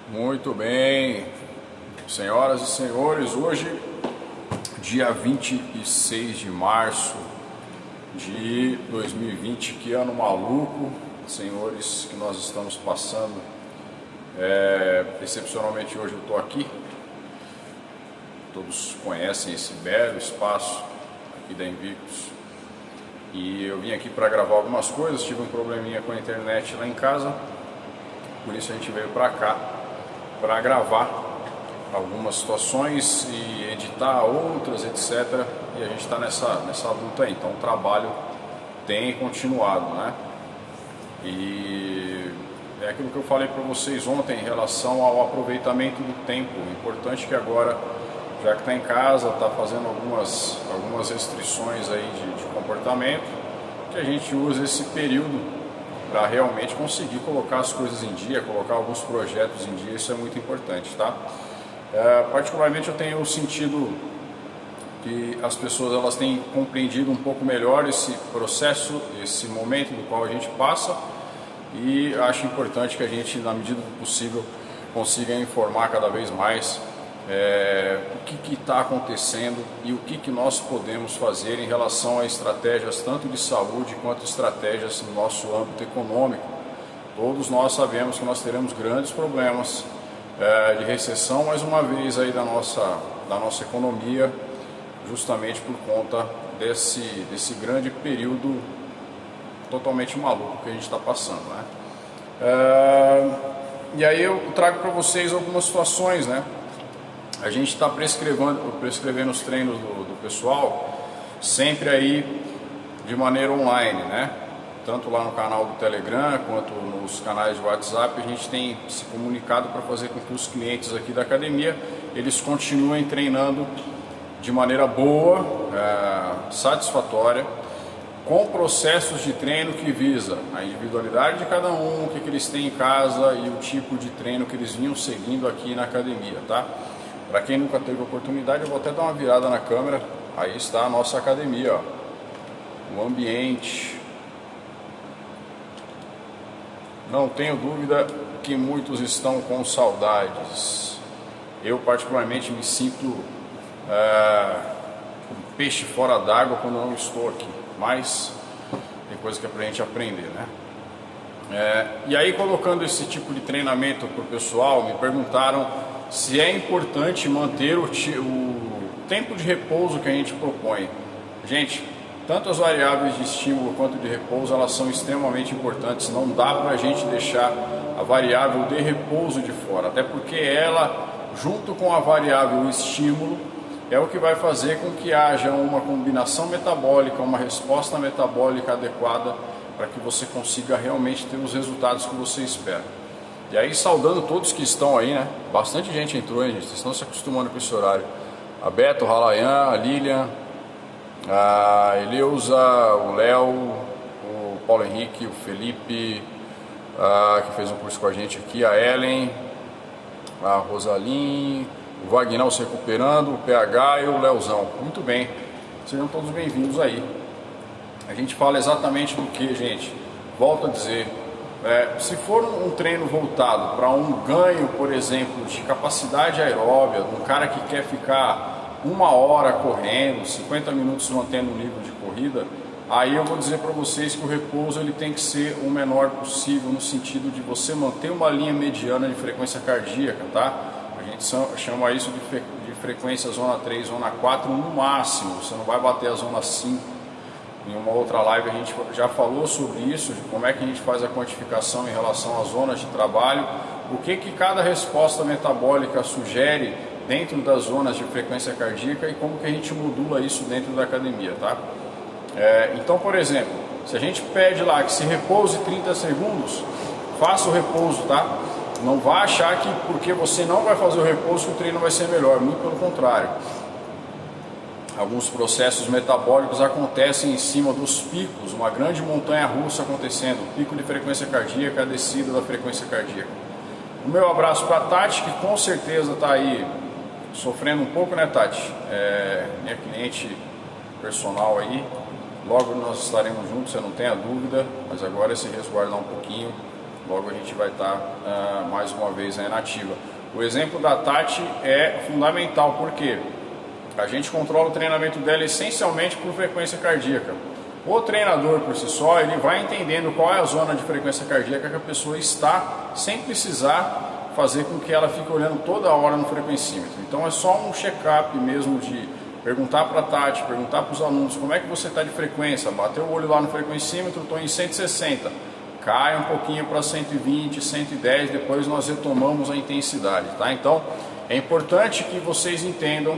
Muito bem, senhoras e senhores, hoje, dia 26 de março de 2020, que ano maluco, senhores, que nós estamos passando. Excepcionalmente hoje eu estou aqui, todos conhecem esse belo espaço aqui da Invictus, e eu vim aqui para gravar algumas coisas, tive um probleminha com a internet lá em casa, por isso a gente veio para cá para gravar algumas situações e editar outras, etc. E a gente está nessa luta aí, então o trabalho tem continuado, né? E é aquilo que eu falei para vocês ontem em relação ao aproveitamento do tempo. Importante que agora, já que está em casa, está fazendo algumas restrições aí de comportamento, que a gente use esse período para realmente conseguir colocar as coisas em dia, colocar alguns projetos em dia. Isso é muito importante, tá? Particularmente eu tenho sentido que as pessoas elas têm compreendido um pouco melhor esse processo, esse momento do qual a gente passa, e acho importante que a gente, na medida do possível, consiga informar cada vez mais o que está acontecendo e o que nós podemos fazer em relação a estratégias tanto de saúde quanto estratégias no nosso âmbito econômico. Todos nós sabemos que nós teremos grandes problemas de recessão mais uma vez aí da nossa economia, justamente por conta desse grande período totalmente maluco que a gente está passando, né? E aí eu trago para vocês algumas situações, né? A gente está prescrevendo os treinos do pessoal sempre aí de maneira online, né? Tanto lá no canal do Telegram quanto nos canais de WhatsApp, a gente tem se comunicado para fazer com que os clientes aqui da academia eles continuem treinando de maneira boa, satisfatória, com processos de treino que visa a individualidade de cada um, o que eles têm em casa e o tipo de treino que eles vinham seguindo aqui na academia, tá? Para quem nunca teve oportunidade, eu vou até dar uma virada na câmera. Aí está a nossa academia, ó. O ambiente. Não tenho dúvida que muitos estão com saudades. Eu particularmente me sinto um peixe fora d'água quando eu não estou aqui. Mas tem coisa que é pra gente aprender, né? E aí, colocando esse tipo de treinamento para o pessoal, me perguntaram se é importante manter o tempo de repouso que a gente propõe. Gente, tanto as variáveis de estímulo quanto de repouso, elas são extremamente importantes. Não dá para a gente deixar a variável de repouso de fora, até porque ela, junto com a variável estímulo, é o que vai fazer com que haja uma combinação metabólica, uma resposta metabólica adequada para que você consiga realmente ter os resultados que você espera. E aí, saudando todos que estão aí, né? Bastante gente entrou, hein, gente? Vocês estão se acostumando com esse horário. A Beto, o Ralayan, a Lilian, a Eleusa, o Léo, o Paulo Henrique, o Felipe, que fez um curso com a gente aqui, a Ellen, a Rosaline, o Wagner se recuperando, o PH e o Leozão. Muito bem, sejam todos bem-vindos aí. A gente fala exatamente do que, gente? Volto a dizer, se for um treino voltado para um ganho, por exemplo, de capacidade aeróbia, um cara que quer ficar 1 hora correndo, 50 minutos mantendo o nível de corrida, aí eu vou dizer para vocês que o repouso ele tem que ser o menor possível, no sentido de você manter uma linha mediana de frequência cardíaca, tá? A gente chama isso de frequência zona 3, zona 4 no máximo, você não vai bater a zona 5. Em uma outra live a gente já falou sobre isso, de como é que a gente faz a quantificação em relação às zonas de trabalho, o que cada resposta metabólica sugere dentro das zonas de frequência cardíaca e como que a gente modula isso dentro da academia, tá? Então, por exemplo, se a gente pede lá que se repouse 30 segundos, faça o repouso, tá? Não vá achar que porque você não vai fazer o repouso que o treino vai ser melhor, muito pelo contrário. Alguns processos metabólicos acontecem em cima dos picos, uma grande montanha russa acontecendo, o pico de frequência cardíaca, a descida da frequência cardíaca. O meu abraço para a Tati, que com certeza está aí sofrendo um pouco, né, Tati? Minha cliente personal aí, logo nós estaremos juntos, você não tenha dúvida, mas agora é se resguardar um pouquinho logo a gente vai estar mais uma vez aí na ativa. O exemplo da Tati é fundamental, porque a gente controla o treinamento dela essencialmente por frequência cardíaca. O treinador por si só, ele vai entendendo qual é a zona de frequência cardíaca que a pessoa está, sem precisar fazer com que ela fique olhando toda hora no frequencímetro. Então é só um check-up mesmo de perguntar para a Tati, perguntar para os alunos como é que você está de frequência, bater o olho lá no frequencímetro, estou em 160, cai um pouquinho para 120, 110, depois nós retomamos a intensidade, tá? Então é importante que vocês entendam,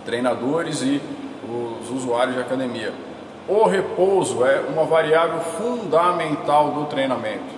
treinadores e os usuários de academia, o repouso é uma variável fundamental do treinamento.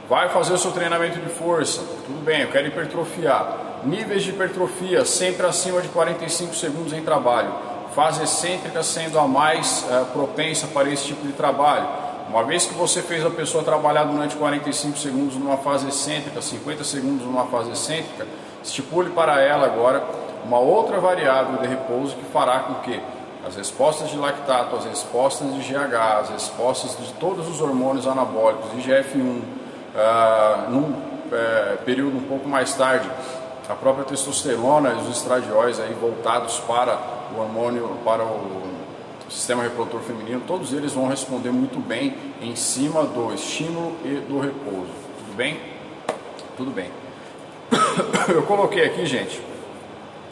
Vai fazer o seu treinamento de força, tudo bem, eu quero hipertrofiar. Níveis de hipertrofia sempre acima de 45 segundos em trabalho. Fase excêntrica sendo a mais propensa para esse tipo de trabalho. Uma vez que você fez a pessoa trabalhar durante 45 segundos numa fase excêntrica, 50 segundos numa fase excêntrica, estipule para ela agora uma outra variável de repouso que fará com que as respostas de lactato, as respostas de GH, as respostas de todos os hormônios anabólicos, IGF-1, num período um pouco mais tarde, a própria testosterona e os estradióis aí voltados para o hormônio, para o sistema reprodutor feminino, todos eles vão responder muito bem em cima do estímulo e do repouso. Tudo bem? Tudo bem. Eu coloquei aqui, gente,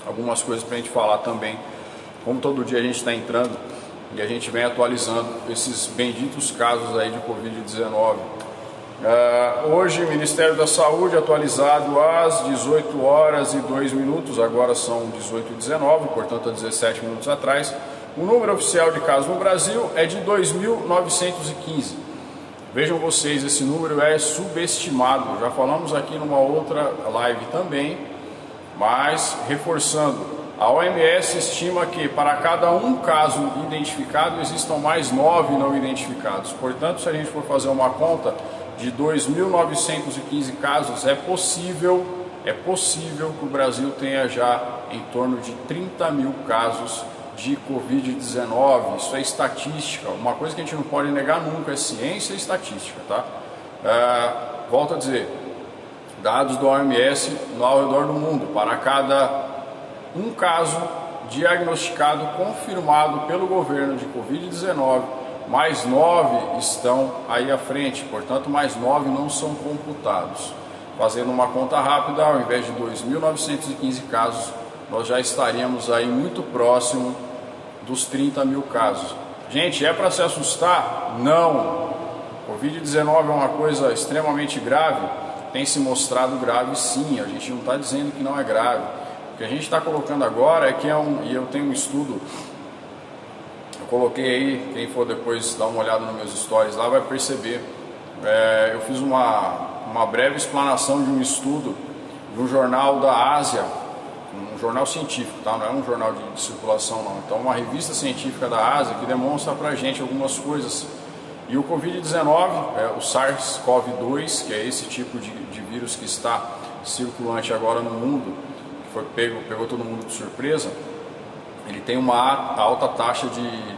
algumas coisas para a gente falar também. Como todo dia a gente está entrando e a gente vem atualizando esses benditos casos aí de Covid-19. Hoje o Ministério da Saúde atualizado às 18 horas e 2 minutos, agora são 18h19, portanto há 17 minutos atrás, o número oficial de casos no Brasil é de 2.915. Vejam vocês, esse número é subestimado, já falamos aqui numa outra live também, mas reforçando, a OMS estima que para cada um caso identificado existam mais 9 não identificados, portanto se a gente for fazer uma conta, de 2.915 casos, é possível que o Brasil tenha já em torno de 30 mil casos de Covid-19. Isso é estatística, uma coisa que a gente não pode negar nunca, é ciência e estatística, tá? Volto a dizer, dados da OMS ao redor do mundo, para cada um caso diagnosticado, confirmado pelo governo de Covid-19, mais 9 estão aí à frente, portanto mais 9 não são computados. Fazendo uma conta rápida, ao invés de 2.915 casos, nós já estaríamos aí muito próximo dos 30 mil casos. Gente, é para se assustar? Não! Covid-19 é uma coisa extremamente grave, tem se mostrado grave sim, a gente não está dizendo que não é grave. O que a gente está colocando agora é que e eu tenho um estudo, eu coloquei aí, quem for depois dar uma olhada nos meus stories lá vai perceber. Eu fiz uma breve explanação de um estudo de um jornal da Ásia, um jornal científico, tá? Não é um jornal de circulação não, então uma revista científica da Ásia que demonstra pra gente algumas coisas. E o Covid-19, o SARS-CoV-2, que é esse tipo de vírus que está circulante agora no mundo, que pegou todo mundo de surpresa, ele tem uma alta taxa de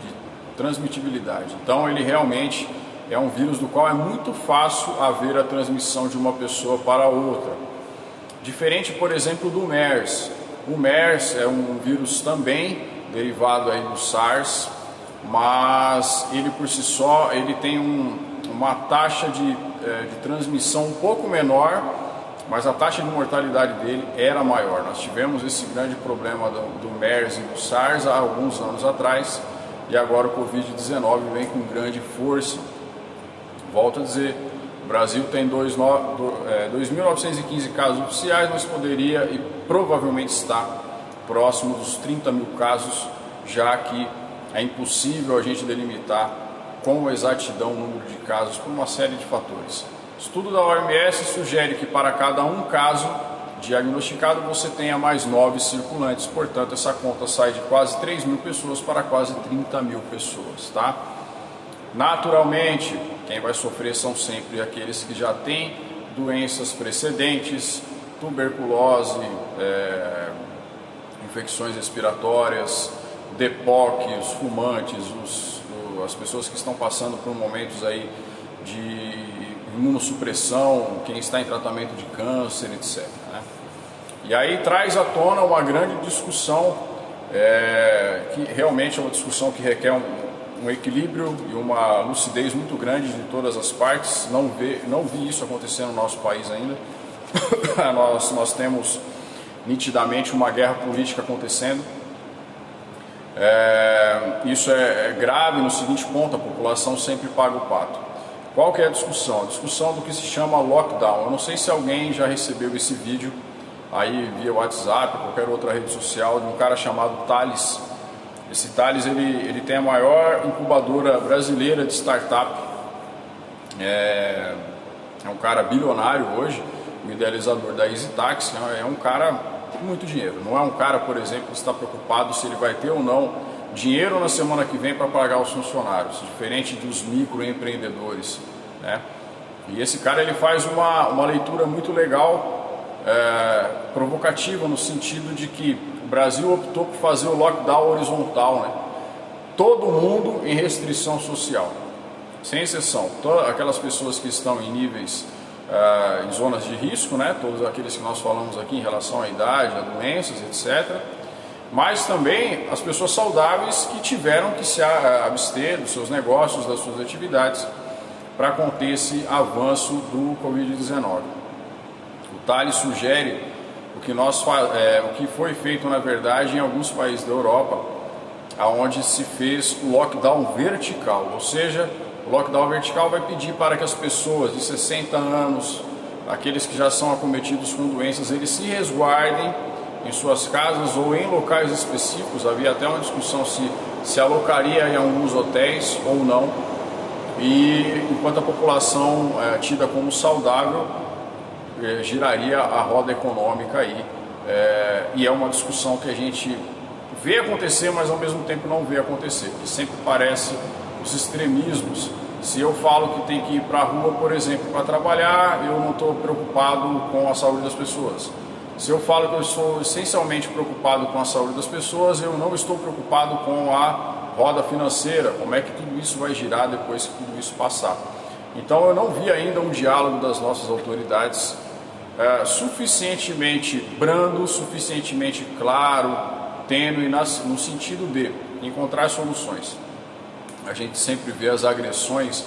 transmitibilidade. Então ele realmente é um vírus do qual é muito fácil haver a transmissão de uma pessoa para outra. Diferente, por exemplo, do MERS. O MERS é um vírus também derivado aí do SARS, mas ele por si só ele tem uma taxa de transmissão um pouco menor, mas a taxa de mortalidade dele era maior. Nós tivemos esse grande problema do MERS e do SARS há alguns anos atrás, e agora o Covid-19 vem com grande força. Volto a dizer, o Brasil tem 2.915 casos oficiais, mas poderia e provavelmente está próximo dos 30 mil casos, já que é impossível a gente delimitar com exatidão o número de casos por uma série de fatores. O estudo da OMS sugere que para cada um caso diagnosticado você tenha mais 9 circulantes, portanto essa conta sai de quase 3 mil pessoas para quase 30 mil pessoas, tá? Naturalmente, quem vai sofrer são sempre aqueles que já têm doenças precedentes, tuberculose, infecções respiratórias, DPOC, os fumantes, as pessoas que estão passando por momentos aí de imunossupressão, quem está em tratamento de câncer, etc. Né? E aí traz à tona uma grande discussão, que realmente é uma discussão que requer um equilíbrio e uma lucidez muito grande de todas as partes. Não vi isso acontecer no nosso país ainda. nós temos nitidamente uma guerra política acontecendo. Isso é grave no seguinte ponto: a população sempre paga o pato. Qual que é a discussão? A discussão do que se chama lockdown. Eu não sei se alguém já recebeu esse vídeo aí via WhatsApp, qualquer outra rede social, de um cara chamado Thales. Esse Thales, ele tem a maior incubadora brasileira de startup. É um cara bilionário hoje, o idealizador da EasyTax. É um cara com muito dinheiro. Não é um cara, por exemplo, que está preocupado se ele vai ter ou não dinheiro na semana que vem para pagar os funcionários, diferente dos microempreendedores, né? E esse cara, ele faz uma leitura muito legal, provocativa, no sentido de que o Brasil optou por fazer o lockdown horizontal, né? Todo mundo em restrição social, sem exceção. Todas aquelas pessoas que estão em níveis, em zonas de risco, né? Todos aqueles que nós falamos aqui em relação à idade, a doenças, etc. Mas também as pessoas saudáveis que tiveram que se abster dos seus negócios, das suas atividades, para conter esse avanço do Covid-19. O Thales sugere o que foi feito, na verdade, em alguns países da Europa, onde se fez o lockdown vertical. Ou seja, o lockdown vertical vai pedir para que as pessoas de 60 anos, aqueles que já são acometidos com doenças, eles se resguardem em suas casas ou em locais específicos. Havia até uma discussão se alocaria em alguns hotéis ou não. E enquanto a população tida como saudável, giraria a roda econômica aí. E é uma discussão que a gente vê acontecer, mas ao mesmo tempo não vê acontecer, porque sempre parece os extremismos. Se eu falo que tem que ir para a rua, por exemplo, para trabalhar, eu não estou preocupado com a saúde das pessoas. Se eu falo que eu estou essencialmente preocupado com a saúde das pessoas, eu não estou preocupado com a roda financeira, como é que tudo isso vai girar depois que tudo isso passar. Então eu não vi ainda um diálogo das nossas autoridades suficientemente brando, suficientemente claro, tênue, no sentido de encontrar soluções. A gente sempre vê as agressões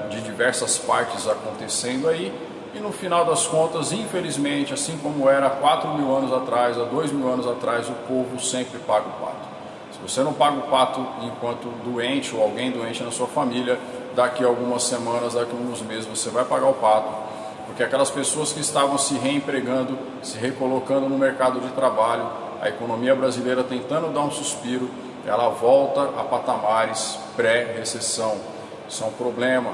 de diversas partes acontecendo aí, e no final das contas, infelizmente, assim como era há 4.000 anos atrás, há 2.000 anos atrás, o povo sempre paga o pato. Se você não paga o pato enquanto doente ou alguém doente na sua família, daqui a algumas semanas, daqui a alguns meses, você vai pagar o pato, porque aquelas pessoas que estavam se reempregando, se recolocando no mercado de trabalho, a economia brasileira tentando dar um suspiro, ela volta a patamares pré-recessão. Isso é um problema.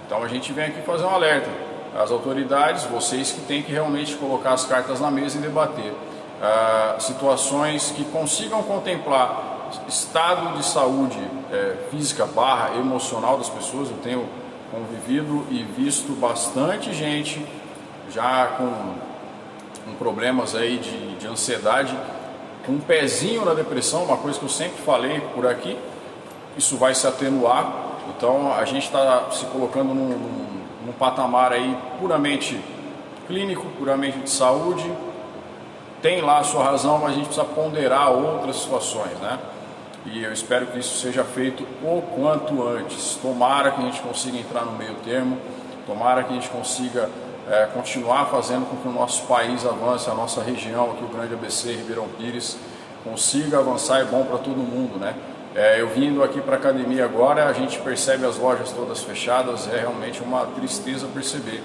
Então a gente vem aqui fazer um alerta. As autoridades, vocês que têm que realmente colocar as cartas na mesa e debater situações que consigam contemplar estado de saúde física / emocional das pessoas. Eu tenho convivido e visto bastante gente já com problemas aí de ansiedade, com um pezinho na depressão, uma coisa que eu sempre falei por aqui. Isso vai se atenuar. Então a gente está se colocando num patamar aí puramente clínico, puramente de saúde. Tem lá a sua razão, mas a gente precisa ponderar outras situações, né? E eu espero que isso seja feito o quanto antes. Tomara que a gente consiga entrar no meio termo, tomara que a gente consiga continuar fazendo com que o nosso país avance, a nossa região aqui, o Grande ABC, Ribeirão Pires, consiga avançar. É bom para todo mundo, né? Eu vindo aqui para a academia agora, a gente percebe as lojas todas fechadas. É realmente uma tristeza perceber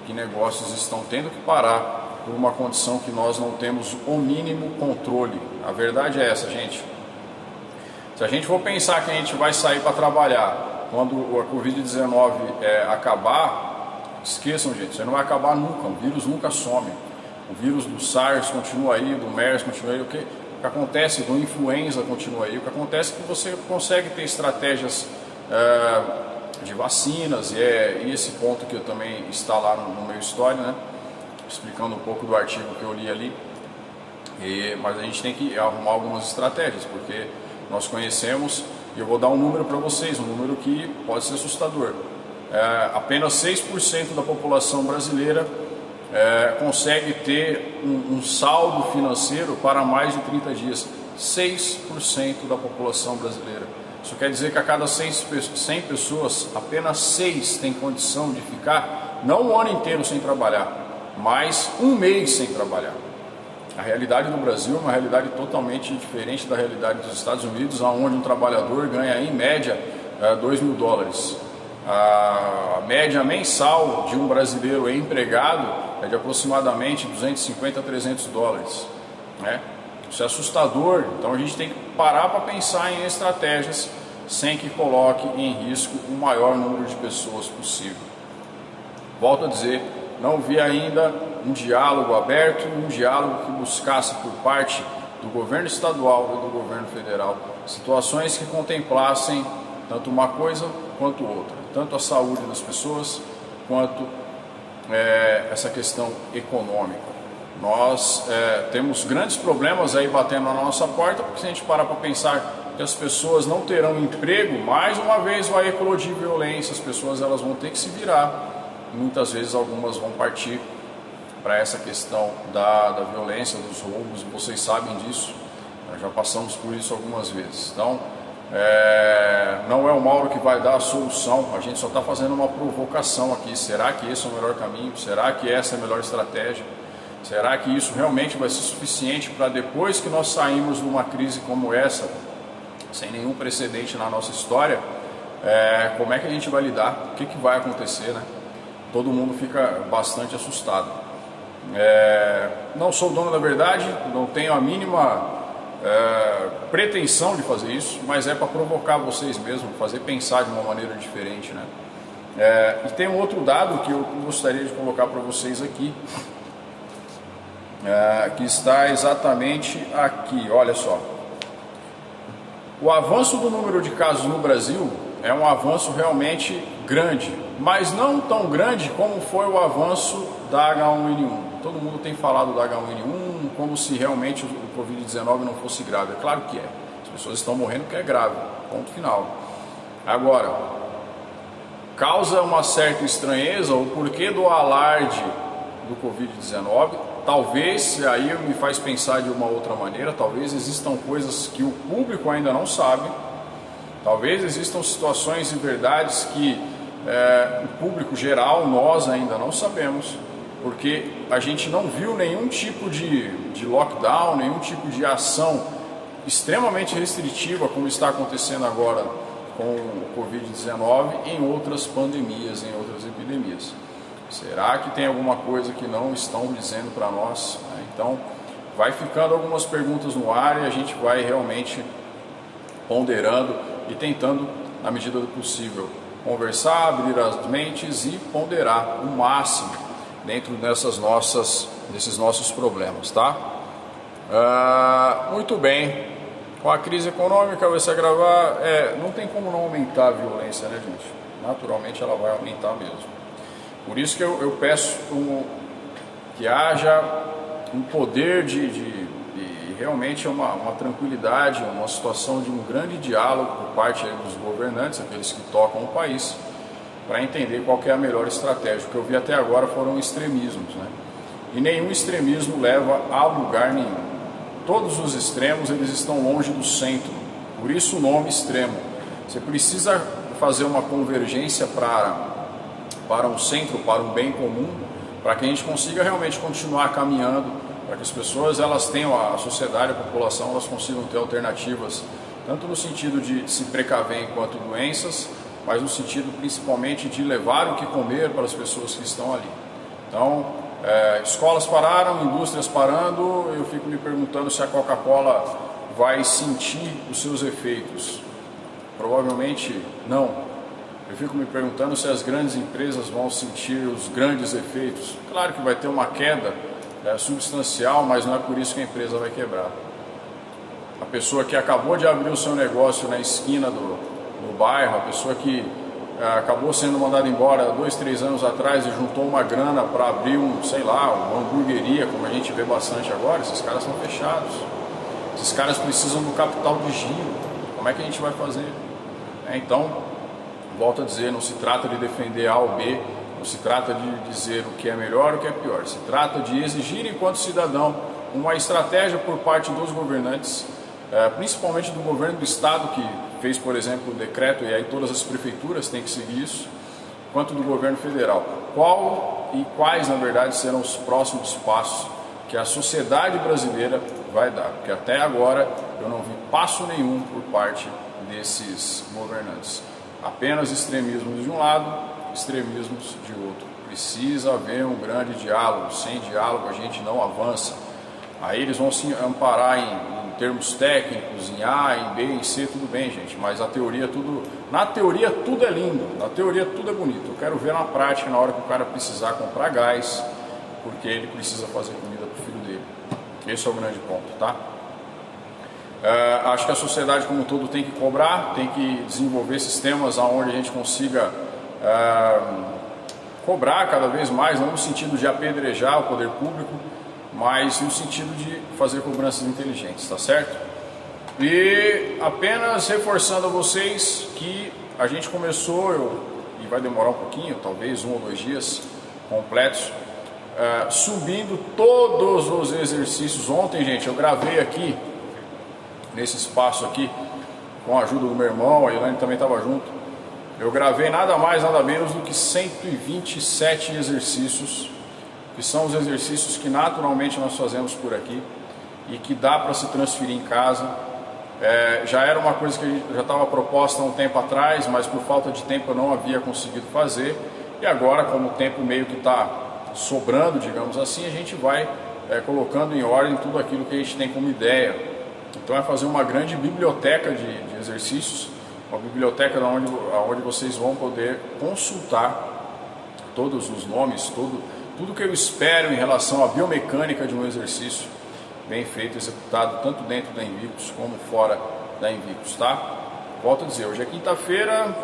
que negócios estão tendo que parar por uma condição que nós não temos o mínimo controle. A verdade é essa, gente. Se a gente for pensar que a gente vai sair para trabalhar quando a Covid-19 acabar, esqueçam, gente, isso não vai acabar nunca. O vírus nunca some. O vírus do SARS continua aí, do MERS continua aí. O que acontece do influenza continua aí. O que acontece é que você consegue ter estratégias de vacinas, e esse ponto que eu também está lá no meu story, né? Explicando um pouco do artigo que eu li ali. Mas a gente tem que arrumar algumas estratégias, porque nós conhecemos, e eu vou dar um número para vocês, um número que pode ser assustador. apenas 6% da população brasileira consegue ter um saldo financeiro para mais de 30 dias. 6% da população brasileira. Isso quer dizer que a cada 100 pessoas, apenas 6 têm condição de ficar, não o ano inteiro sem trabalhar, mas um mês sem trabalhar. A realidade do Brasil é uma realidade totalmente diferente da realidade dos Estados Unidos, onde um trabalhador ganha em média $2.000. A média mensal de um brasileiro empregado é de aproximadamente $250 a $300, né? Isso é assustador, então a gente tem que parar para pensar em estratégias sem que coloque em risco o maior número de pessoas possível. Volto a dizer, não vi ainda um diálogo aberto, um diálogo que buscasse por parte do governo estadual e do governo federal situações que contemplassem tanto uma coisa quanto outra, tanto a saúde das pessoas quanto essa questão econômica. Nós temos grandes problemas aí batendo na nossa porta, porque se a gente parar para pensar que as pessoas não terão emprego, mais uma vez vai eclodir violência, as pessoas elas vão ter que se virar, muitas vezes algumas vão partir para essa questão da violência, dos roubos, vocês sabem disso, nós já passamos por isso algumas vezes. Então, não é o Mauro que vai dar a solução, a gente só está fazendo uma provocação aqui. Será que esse é o melhor caminho? Será que essa é a melhor estratégia? Será que isso realmente vai ser suficiente para depois que nós saímos de uma crise como essa, sem nenhum precedente na nossa história, como é que a gente vai lidar? O que vai acontecer, né? Todo mundo fica bastante assustado. Não sou dono da verdade, não tenho a mínima pretensão de fazer isso, mas é para provocar vocês mesmos, fazer pensar de uma maneira diferente, né? E tem um outro dado que eu gostaria de colocar para vocês aqui, que está exatamente aqui, olha só. O avanço do número de casos no Brasil é um avanço realmente grande, mas não tão grande como foi o avanço da H1N1. Todo mundo tem falado da H1N1 como se realmente o Covid-19 não fosse grave. É claro que é. As pessoas estão morrendo porque é grave, ponto final. Agora, causa uma certa estranheza o porquê do alarde do Covid-19. Talvez, aí me faz pensar de uma outra maneira, talvez existam coisas que o público ainda não sabe, talvez existam situações e verdades que o público geral, nós ainda não sabemos, porque a gente não viu nenhum tipo de lockdown, nenhum tipo de ação extremamente restritiva como está acontecendo agora com o Covid-19 em outras pandemias, em outras epidemias. Será que tem alguma coisa que não estão dizendo para nós? Então, vai ficando algumas perguntas no ar e a gente vai realmente ponderando e tentando, na medida do possível, conversar, abrir as mentes e ponderar o máximo dentro desses nossos problemas, tá? Muito bem. Com a crise econômica vai se agravar, não tem como não aumentar a violência, né, gente? Naturalmente ela vai aumentar mesmo. Por isso que eu peço que haja um poder de realmente uma tranquilidade, uma situação de um grande diálogo por parte dos governantes, aqueles que tocam o país, para entender qual que é a melhor estratégia. O que eu vi até agora foram extremismos, né? E nenhum extremismo leva a lugar nenhum. Todos os extremos eles estão longe do centro, por isso o nome extremo. Você precisa fazer uma convergência para um centro, para um bem comum, para que a gente consiga realmente continuar caminhando, para que as pessoas elas tenham, a sociedade, a população, elas consigam ter alternativas, tanto no sentido de se precaver enquanto doenças, mas no sentido principalmente de levar o que comer para as pessoas que estão ali. Então, escolas pararam, indústrias parando, eu fico me perguntando se a Coca-Cola vai sentir os seus efeitos. Provavelmente não. Eu fico me perguntando se as grandes empresas vão sentir os grandes efeitos. Claro que vai ter uma queda substancial, mas não é por isso que a empresa vai quebrar. A pessoa que acabou de abrir o seu negócio na esquina do bairro, a pessoa que acabou sendo mandada embora 2, 3 anos atrás e juntou uma grana para abrir uma hamburgueria, como a gente vê bastante agora, esses caras são fechados. Esses caras precisam do capital de giro. Como é que a gente vai fazer? Então, volto a dizer, não se trata de defender A ou B, não se trata de dizer o que é melhor ou o que é pior, se trata de exigir enquanto cidadão uma estratégia por parte dos governantes, principalmente do governo do estado, que fez, por exemplo, o decreto, e aí todas as prefeituras têm que seguir isso, quanto do governo federal. Qual e quais, na verdade, serão os próximos passos que a sociedade brasileira vai dar? Porque até agora eu não vi passo nenhum por parte desses governantes. Apenas extremismos de um lado, extremismos de outro. Precisa haver um grande diálogo. Sem diálogo a gente não avança. Aí eles vão se amparar em termos técnicos, em A, em B, em C, tudo bem, gente, mas na teoria tudo é lindo, na teoria tudo é bonito. Eu quero ver na prática, na hora que o cara precisar comprar gás, porque ele precisa fazer comida para o filho dele. Esse é o grande ponto, tá? Acho que a sociedade como um todo tem que cobrar, tem que desenvolver sistemas onde a gente consiga cobrar cada vez mais, não no sentido de apedrejar o poder público, mas no sentido de fazer cobranças inteligentes, tá certo? E apenas reforçando a vocês que a gente começou, e vai demorar um pouquinho, talvez 1 ou 2 dias completos, subindo todos os exercícios. Ontem, gente, eu gravei aqui, nesse espaço aqui, com a ajuda do meu irmão, a Elaine também estava junto, eu gravei nada mais, nada menos do que 127 exercícios, que são os exercícios que naturalmente nós fazemos por aqui e que dá para se transferir em casa. Já era uma coisa que já estava proposta há um tempo atrás, mas por falta de tempo eu não havia conseguido fazer, e agora, como o tempo meio que está sobrando, digamos assim, a gente vai colocando em ordem tudo aquilo que a gente tem como ideia. Então é fazer uma grande biblioteca de exercícios, uma biblioteca onde vocês vão poder consultar todos os nomes, tudo que eu espero em relação à biomecânica de um exercício bem feito, executado, tanto dentro da Invictus como fora da Invictus, tá? Volto a dizer, hoje é quinta-feira,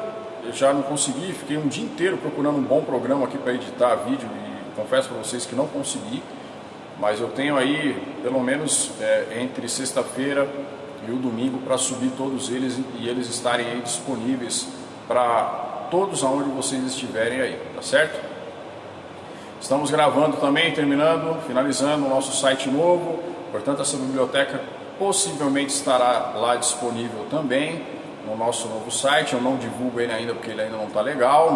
eu já não consegui, fiquei um dia inteiro procurando um bom programa aqui para editar vídeo e confesso para vocês que não consegui, mas eu tenho aí, pelo menos entre sexta-feira e o domingo, para subir todos eles e eles estarem aí disponíveis para todos aonde vocês estiverem aí, tá certo? Estamos gravando também, finalizando o nosso site novo, portanto essa biblioteca possivelmente estará lá disponível também no nosso novo site. Eu não divulgo ele ainda porque ele ainda não está legal,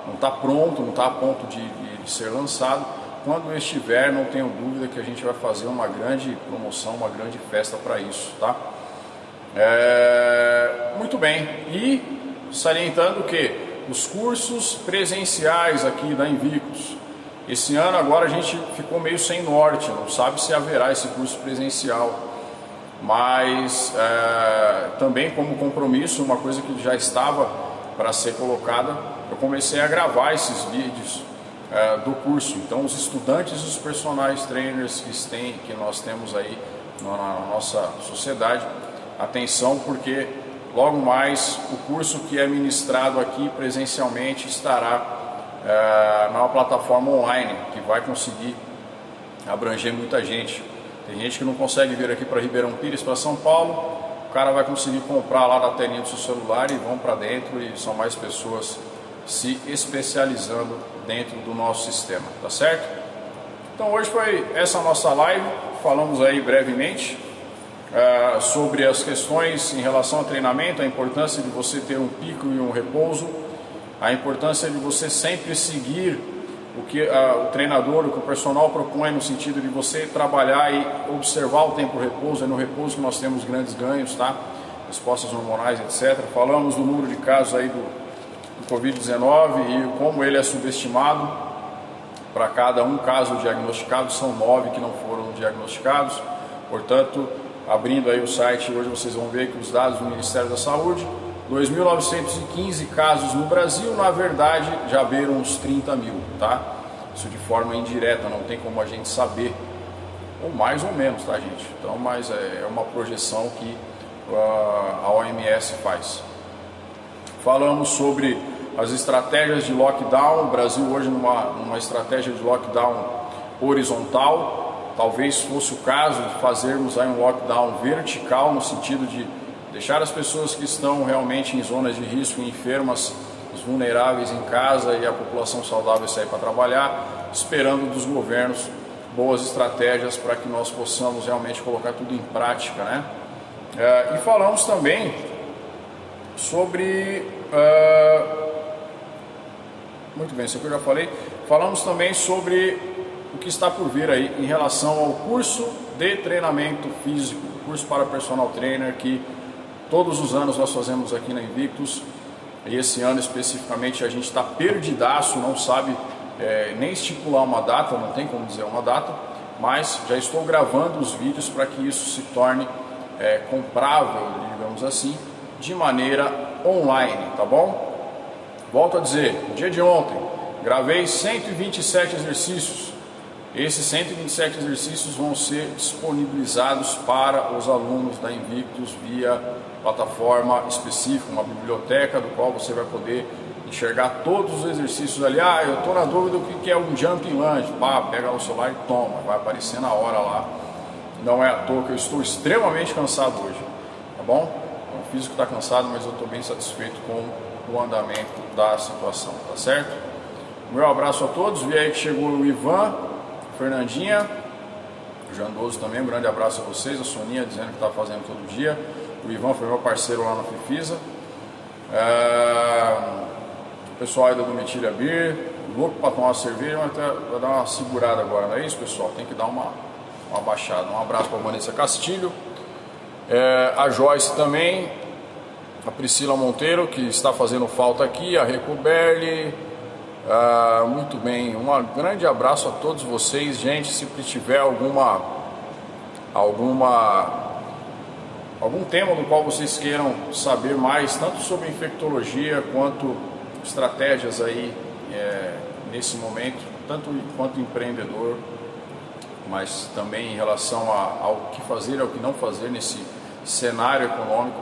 não está pronto, não está a ponto de ser lançado. Quando estiver, não tenho dúvida que a gente vai fazer uma grande promoção, uma grande festa para isso, tá? Muito bem, e salientando que os cursos presenciais aqui da Invictus, esse ano agora a gente ficou meio sem norte, não sabe se haverá esse curso presencial, mas também como compromisso, uma coisa que já estava para ser colocada, eu comecei a gravar esses vídeos do curso. Então os estudantes e os personagens trainers que nós temos aí na nossa sociedade, atenção, porque logo mais o curso que é ministrado aqui presencialmente estará numa plataforma online que vai conseguir abranger muita gente. Tem gente que não consegue vir aqui para Ribeirão Pires, para São Paulo, o cara vai conseguir comprar lá na telinha do seu celular e vão para dentro, e são mais pessoas se especializando dentro do nosso sistema, tá certo? Então hoje foi essa nossa live, falamos aí brevemente sobre as questões em relação ao treinamento, a importância de você ter um pico e um repouso, a importância de você sempre seguir o que o treinador, o que o personal propõe, no sentido de você trabalhar e observar o tempo-repouso. É no repouso que nós temos grandes ganhos, tá? Respostas hormonais, etc. Falamos do número de casos aí do Covid-19 e como ele é subestimado. Para cada um caso diagnosticado, são 9 que não foram diagnosticados. Portanto, abrindo aí o site, hoje vocês vão ver que os dados do Ministério da Saúde, 2.915 casos no Brasil, na verdade já beiram uns 30 mil, tá? Isso de forma indireta, não tem como a gente saber, ou mais ou menos, tá, gente? Então, mas é uma projeção que a OMS faz. Falamos sobre as estratégias de lockdown. O Brasil hoje numa estratégia de lockdown horizontal. Talvez fosse o caso de fazermos aí um lockdown vertical, no sentido de deixar as pessoas que estão realmente em zonas de risco e enfermas vulneráveis em casa e a população saudável sair para trabalhar, esperando dos governos boas estratégias para que nós possamos realmente colocar tudo em prática, né? E falamos também sobre... muito bem, isso aqui eu já falei. Falamos também sobre o que está por vir aí em relação ao curso de treinamento físico, curso para personal trainer, que todos os anos nós fazemos aqui na Invictus. E esse ano especificamente a gente está perdidaço, não sabe nem estipular uma data, não tem como dizer uma data, mas já estou gravando os vídeos para que isso se torne comprável, digamos assim, de maneira online, tá bom? Volto a dizer, no dia de ontem, gravei 127 exercícios. Esses 127 exercícios vão ser disponibilizados para os alunos da Invictus via plataforma específica, uma biblioteca do qual você vai poder enxergar todos os exercícios ali. Eu estou na dúvida do que é um jumping lunge. Pega o celular e toma, vai aparecer na hora lá. Não é à toa que eu estou extremamente cansado hoje, tá bom? O físico está cansado, mas eu estou bem satisfeito com o andamento da situação, tá certo? Meu abraço a todos. Vi aí que chegou o Ivan, Fernandinha, o Jandoso também, um grande abraço a vocês. A Soninha dizendo que está fazendo todo dia. O Ivan foi meu parceiro lá na Fifisa. O pessoal aí da Domitilha Beer, louco para tomar uma cerveja, mas vai dar uma segurada agora, não é isso, pessoal? Tem que dar uma baixada. Um abraço para a Vanessa Castilho, a Joyce também, a Priscila Monteiro, que está fazendo falta aqui, a Recoberli. Muito bem, um grande abraço a todos vocês, gente. Se tiver algum tema do qual vocês queiram saber mais, tanto sobre infectologia quanto estratégias aí nesse momento, tanto quanto empreendedor, mas também em relação ao que fazer e ao que não fazer nesse cenário econômico,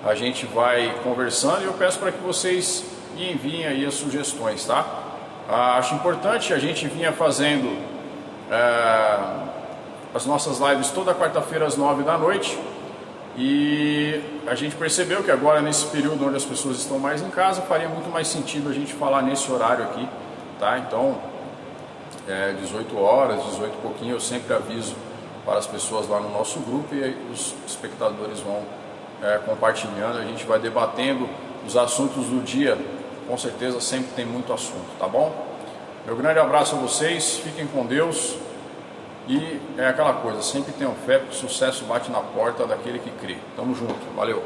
a gente vai conversando e eu peço para que vocês enviem aí as sugestões, tá? Acho importante, a gente vinha fazendo as nossas lives toda quarta-feira às 9 da noite e a gente percebeu que agora nesse período onde as pessoas estão mais em casa, faria muito mais sentido a gente falar nesse horário aqui, tá? Então, 18 horas, 18 e pouquinho, eu sempre aviso para as pessoas lá no nosso grupo e aí os espectadores vão compartilhando, a gente vai debatendo os assuntos do dia. Com certeza sempre tem muito assunto, tá bom? Meu grande abraço a vocês, fiquem com Deus e é aquela coisa, sempre tenham fé, porque o sucesso bate na porta daquele que crê. Tamo junto, valeu!